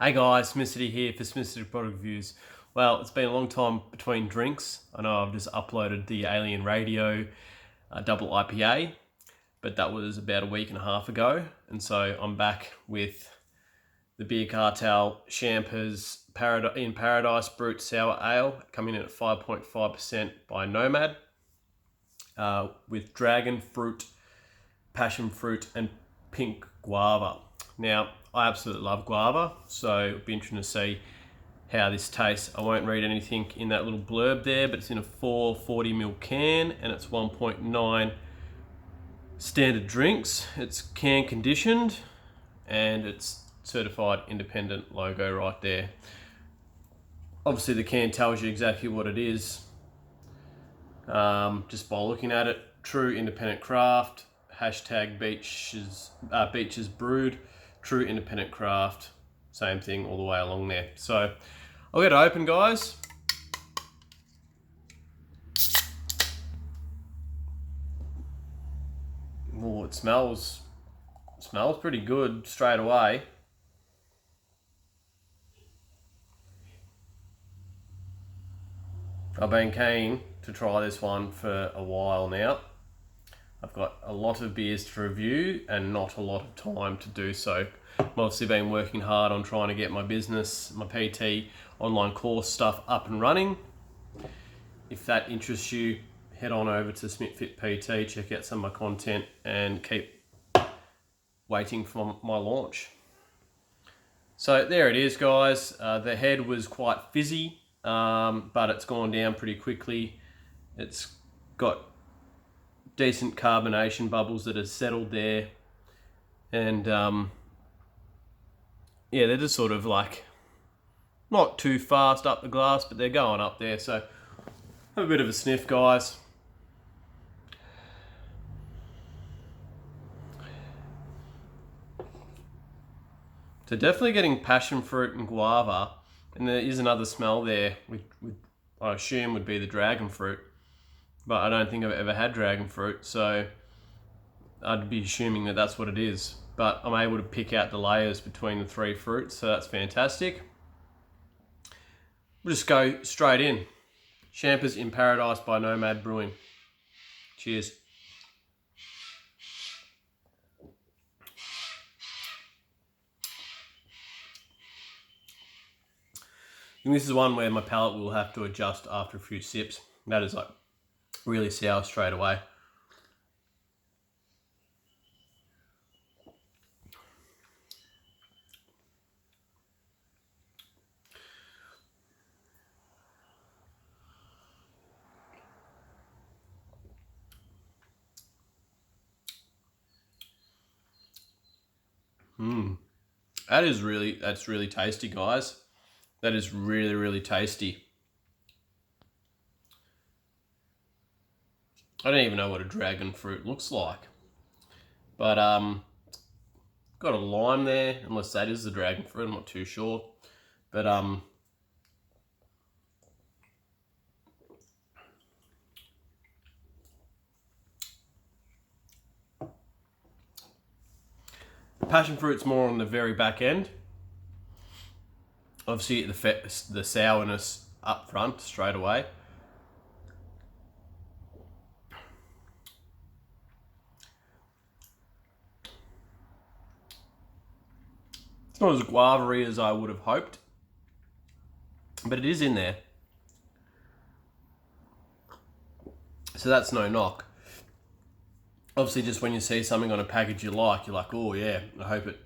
Hey guys, Smithity here for Smithity Product Reviews. Well, it's been a long time between drinks. I know I've just uploaded the Alien Radio double IPA, but that was about a week and a half ago. And so I'm back with the Beer Cartel Champers in Paradise Brut Sour Ale, coming in at 5.5% by Nomad, with dragonfruit, passionfruit, and pink guava. Now, I absolutely love guava, so it'll be interesting to see how this tastes. I won't read anything in that little blurb there, but it's in a 440ml can and it's 1.9 standard drinks. It's can conditioned and it's certified independent logo right there. Obviously the can tells you exactly what it is just by looking at it. True independent craft, hashtag beaches brewed, true independent craft, same thing all the way along there. So I'll get it open, guys. Oh, it smells pretty good straight away. I've been keen to try this one for a while now. I've got a lot of beers to review and not a lot of time to do so. I've obviously been working hard on trying to get my business, my PT online course stuff up and running. If that interests you, head on over to SmithFit PT, check out some of my content and keep waiting for my launch. So there it is, guys. The head was quite fizzy, but it's gone down pretty quickly. It's got decent carbonation bubbles that have settled there, and yeah, they're just sort of like not too fast up the glass, but they're going up there. So have a bit of a sniff, guys. So definitely getting passion fruit and guava, and there is another smell there, which I assume would be the dragon fruit. But I don't think I've ever had dragon fruit, so I'd be assuming that that's what it is. But I'm able to pick out the layers between the three fruits, so that's fantastic. We'll just go straight in. Champers in Paradise by Nomad Brewing. Cheers. And this is one where my palate will have to adjust after a few sips. That is like really sour straight away. That's really tasty, guys. That is really, really tasty. I don't even know what a dragon fruit looks like. But got a lime there, unless that is the dragon fruit, I'm not too sure. But passion fruit's more on the very back end. Obviously the sourness up front straight away. It's not as guava-y as I would have hoped, but it is in there. So that's no knock. Obviously, just when you see something on a package you're like, oh yeah, I hope it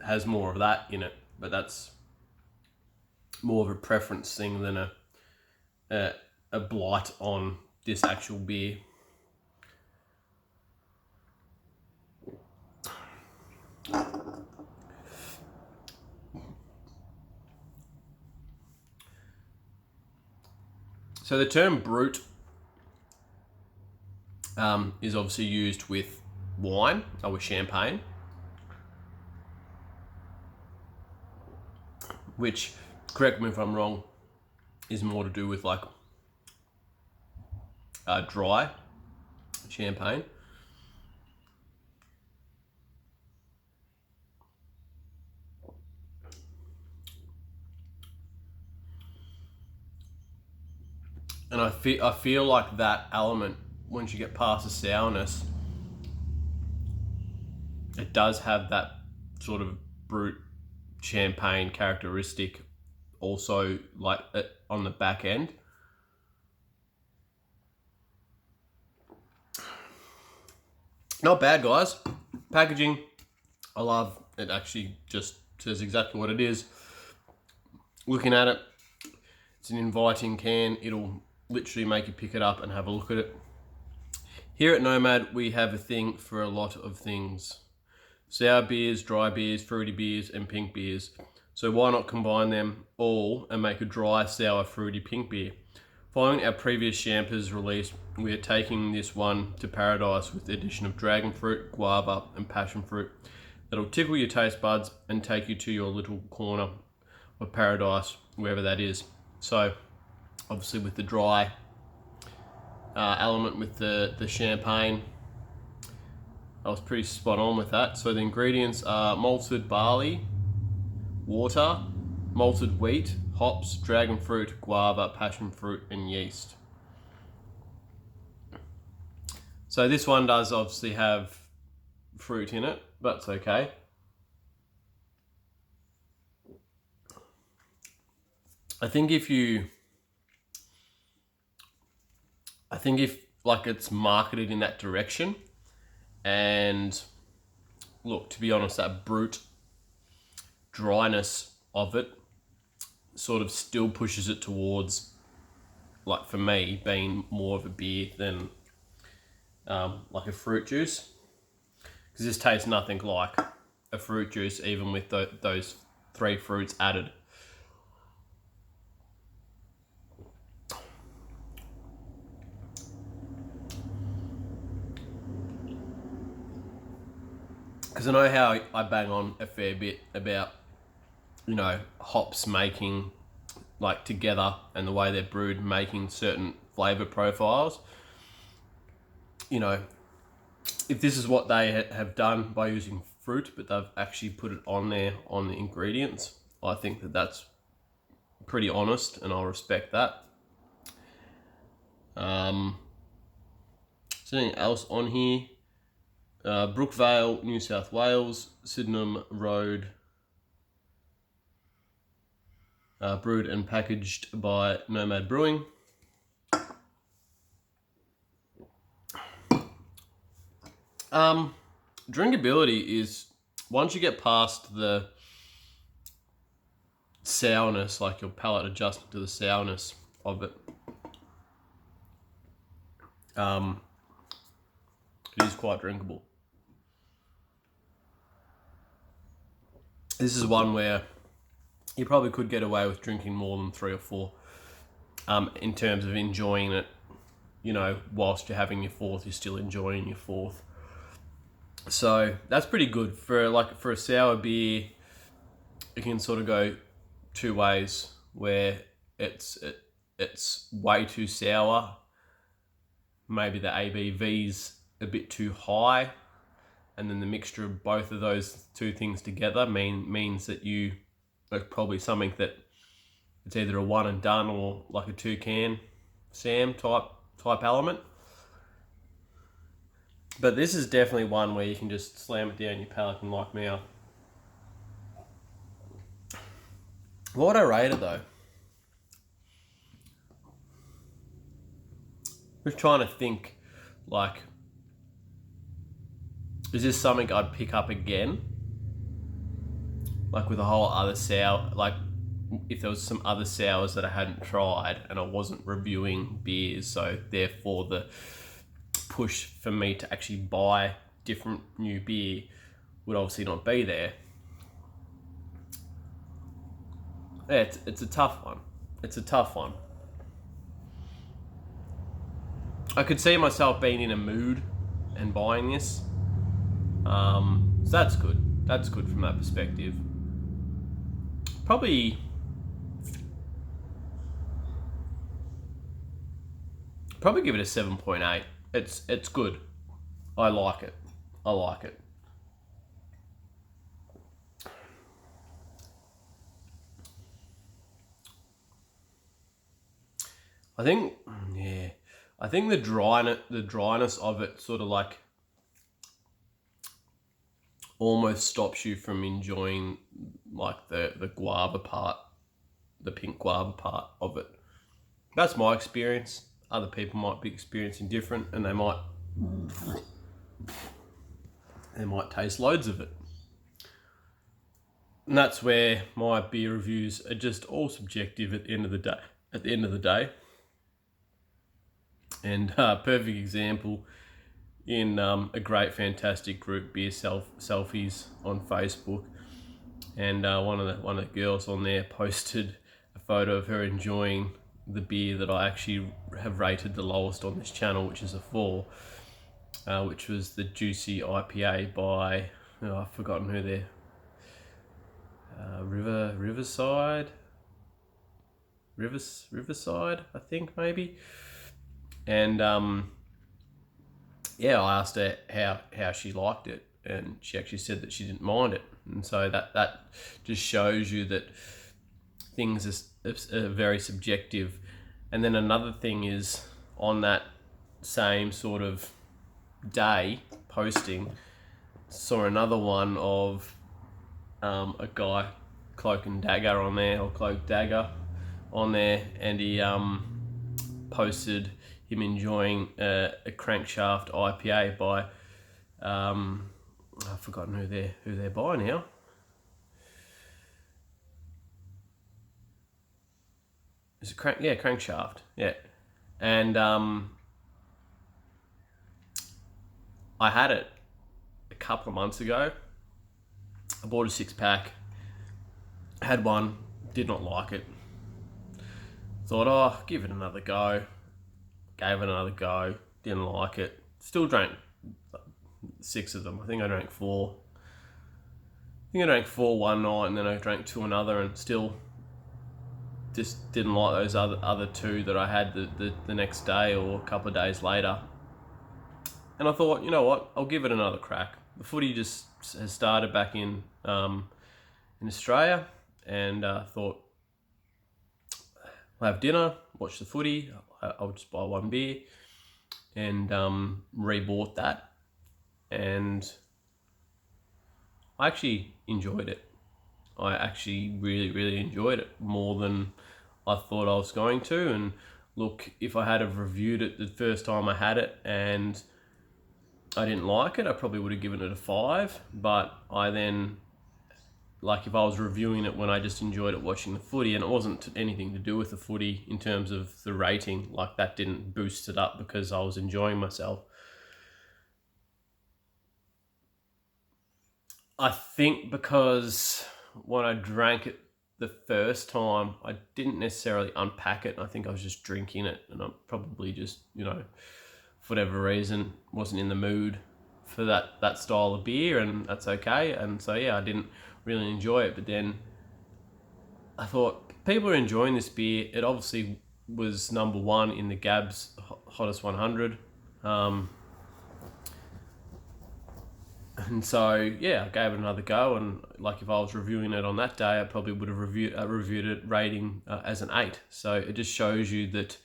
has more of that in it. But that's more of a preference thing than a blight on this actual beer. So the term brut is obviously used with wine or with champagne, which, correct me if I'm wrong, is more to do with like dry champagne. And I feel like that element, once you get past the sourness, it does have that sort of brut champagne characteristic also, like on the back end. Not bad, guys. Packaging, I love it. Actually just says exactly what it is. Looking at it, it's an inviting can. It'll literally make you pick it up and have a look at it. Here at Nomad, we have a thing for a lot of things. Sour beers, dry beers, fruity beers, and pink beers. So why not combine them all and make a dry, sour, fruity pink beer? Following our previous Champers release, we are taking this one to paradise with the addition of dragonfruit, guava, and passionfruit. That'll tickle your taste buds and take you to your little corner of paradise, wherever that is. So, obviously with the dry element with the champagne, I was pretty spot on with that. So the ingredients are malted barley, water, malted wheat, hops, dragon fruit, guava, passion fruit, and yeast. So this one does obviously have fruit in it, but it's okay. I think if like it's marketed in that direction, and look, to be honest, that brut dryness of it sort of still pushes it towards, like for me, being more of a beer than like a fruit juice, because this tastes nothing like a fruit juice, even with those three fruits added. Because I know how I bang on a fair bit about, you know, hops making, like together, and the way they're brewed making certain flavour profiles. You know, if this is what they have done by using fruit, but they've actually put it on there on the ingredients, I think that that's pretty honest, and I'll respect that. Something else on here. Brookvale, New South Wales, Sydenham Road. Brewed and packaged by Nomad Brewing. Drinkability is, once you get past the sourness, like your palate adjusting to the sourness of it, it is quite drinkable. This is one where you probably could get away with drinking more than 3 or 4, in terms of enjoying it. You know, whilst you're having your fourth, you're still enjoying your fourth. So that's pretty good for a sour beer. It can sort of go two ways, where it's way too sour. Maybe the ABV's a bit too high, and then the mixture of both of those two things together means that you like probably something that it's either a one and done or like a 2-can Sam type element. But this is definitely one where you can just slam it down your palate and like now. What would I rate it though? Just trying to think, like, is this something I'd pick up again? Like with a whole other sour, like if there was some other sours that I hadn't tried and I wasn't reviewing beers, so therefore the push for me to actually buy different new beer would obviously not be there. Yeah, it's a tough one. It's a tough one. I could see myself being in a mood and buying this. So that's good. That's good from that perspective. Probably give it a 7.8. It's good. I like it. I like it. I think I think the dryness of it sort of like almost stops you from enjoying like the guava part, the pink guava part of it. That's my experience. Other people might be experiencing different, and they might taste loads of it. And that's where my beer reviews are just all subjective at the end of the day. And perfect example in a great, fantastic group, Beer Selfies on Facebook, and one of the girls on there posted a photo of her enjoying the beer that I actually have rated the lowest on this channel, which is a 4, which was the Juicy IPA by I've forgotten who they're. Riverside, I think maybe. And yeah, I asked her how she liked it, and she actually said that she didn't mind it. And so that just shows you that things are very subjective. And then another thing is, on that same sort of day posting, saw another one of a guy, Cloak and Dagger on there, or Cloak Dagger on there, and he posted him enjoying a Crankshaft IPA by I've forgotten who they're by now. Is it Crankshaft, yeah. And I had it a couple of months ago. I bought a 6-pack, had one, did not like it. Thought, give it another go. Gave it another go, didn't like it. Still drank 6 of them. I think I drank 4. One night, and then I drank 2 another, and still just didn't like those other 2 that I had the next day or a couple of days later. And I thought, you know what, I'll give it another crack. The footy just has started back in Australia, and thought I'll have dinner, watch the footy, I'll just buy one beer, and rebought that, and I actually enjoyed it. I actually really enjoyed it more than I thought I was going to. And look, if I had have reviewed it the first time I had it and I didn't like it, I probably would have given it a 5. But I then, like, if I was reviewing it when I just enjoyed it watching the footy, and it wasn't anything to do with the footy in terms of the rating, like that didn't boost it up because I was enjoying myself. I think because when I drank it the first time, I didn't necessarily unpack it. I think I was just drinking it, and I probably just, for whatever reason, wasn't in the mood for that style of beer, and that's okay. And so yeah, I didn't really enjoy it. But then I thought, people are enjoying this beer. It obviously was number 1 in the Gabs Hottest 100. And so yeah, I gave it another go, and like if I was reviewing it on that day, I probably would have reviewed it rating as an 8. So it just shows you that,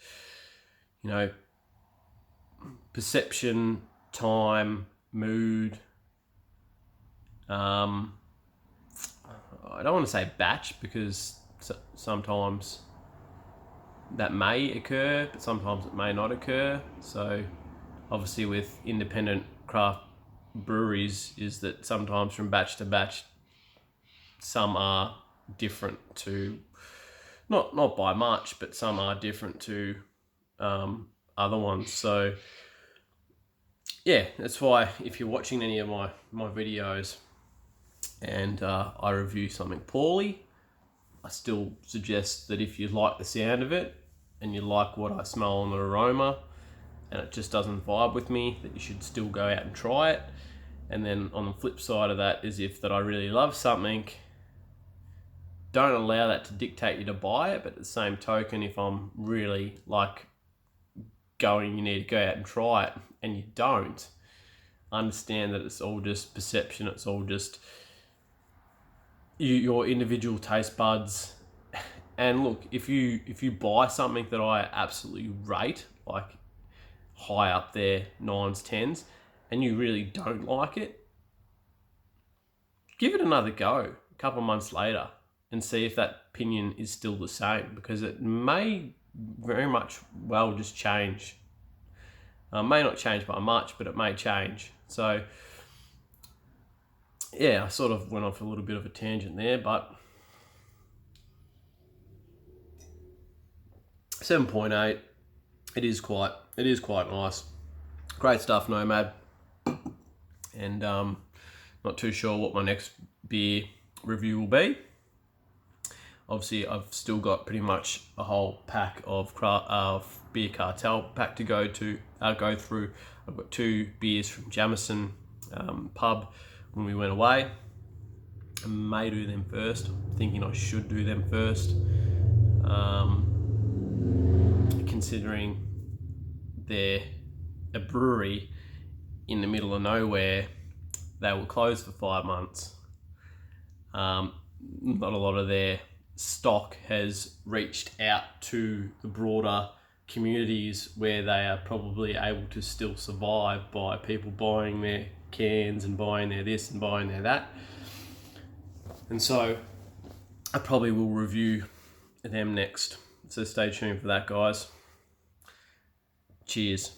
perception, time, mood. I don't want to say batch, because sometimes that may occur, but sometimes it may not occur. So obviously with independent craft breweries, is that sometimes from batch to batch, some are different to, not by much, but some are different to other ones. So yeah, that's why if you're watching any of my videos and I review something poorly, I still suggest that if you like the sound of it and you like what I smell on the aroma, and it just doesn't vibe with me, that you should still go out and try it. And then on the flip side of that is, if that I really love something, don't allow that to dictate you to buy it. But at the same token, if I'm really like going, you need to go out and try it, and you don't, understand that it's all just perception. It's all just your individual taste buds. And look, if you buy something that I absolutely rate, like high up there, 9s, 10s, and you really don't like it, give it another go a couple of months later and see if that opinion is still the same, because it may very much well just change. May not change by much, but it may change. So yeah, I sort of went off a little bit of a tangent there, but 7.8, it is quite nice. Great stuff, Nomad. And not too sure what my next beer review will be. Obviously, I've still got pretty much a whole pack of Beer Cartel pack to go through. I've got 2 beers from Jamison pub when we went away. I may do them first. I'm thinking I should do them first. Considering they're a brewery in the middle of nowhere, they were closed for 5 months. Not a lot of their stock has reached out to the broader communities where they are probably able to still survive by people buying their cans and buying their this and buying their that. And so I probably will review them next. So stay tuned for that, guys. Cheers.